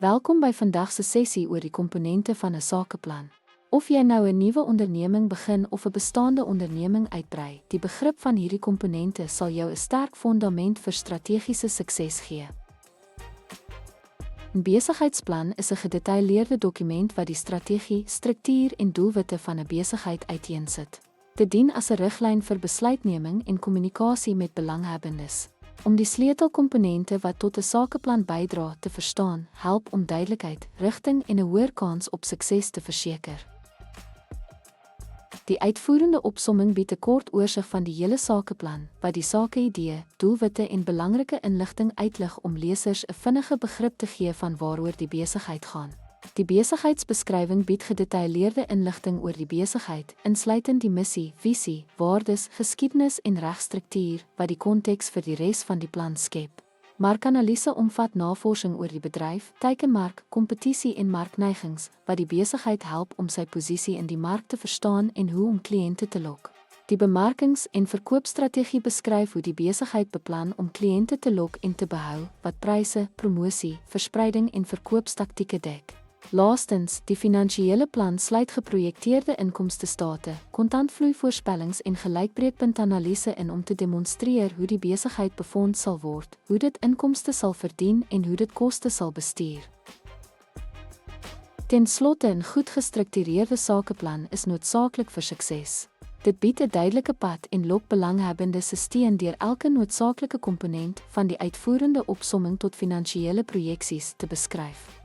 Welkom by vandag se sessie oor die komponente van 'n sakeplan. Of jy nou 'n nuwe onderneming begin of 'n bestaande onderneming uitbrei, die begrip van hierdie komponente sal jou 'n sterk fondament vir strategiese sukses gee. 'n Besigheidsplan is 'n gedetailleerde dokument wat die strategie, struktuur en doelwitte van 'n besigheid uiteensit. Dit dien as 'n riglyn vir besluitneming en kommunikasie met belanghebbendes. Om die sleutelkomponente wat tot 'n sakeplan bydra te verstaan, help om duidelikheid, rigting en 'n hoër kans op sukses te verseker. Die uitvoerende opsomming bied 'n kort oorsig van die hele sakeplan, wat die sakeidee, doelwitte en belangrike inligting uitlig om lesers 'n vinnige begrip te gee van waaroor die besigheid gaan. Die besigheidsbeskrywing bied gedetailleerde inligting oor die besigheid, insluitend die missie, visie, waardes, geskiedenis en regstruktuur, wat die konteks vir die res van die plan skep. Markanalise omvat navorsing oor die bedryf, teikenmark, kompetisie en markneigings, wat die besigheid help om sy posisie in die mark te verstaan en hoe om kliënte te lok. Die bemarkings- en verkoopstrategie beskryf hoe die besigheid beplan om kliënte te lok en te behou, wat pryse, promosie, verspreiding en verkoopstaktieke dek. Laastens, die finansiële plan sluit geprojekteerde inkomstestate, kontantvloeivoorspellings en gelykbreekpuntanalise in om te demonstreer hoe die besigheid befonds sal word, hoe dit inkomste sal verdien en hoe dit koste sal bestuur. Ten slotte, 'n goed gestruktureerde sakeplan is noodsaaklik vir sukses. Dit bied 'n duidelike pad en lok belanghebbendes se steun deur elke noodsaaklike komponent van die uitvoerende opsomming tot finansiële projeksies te beskryf.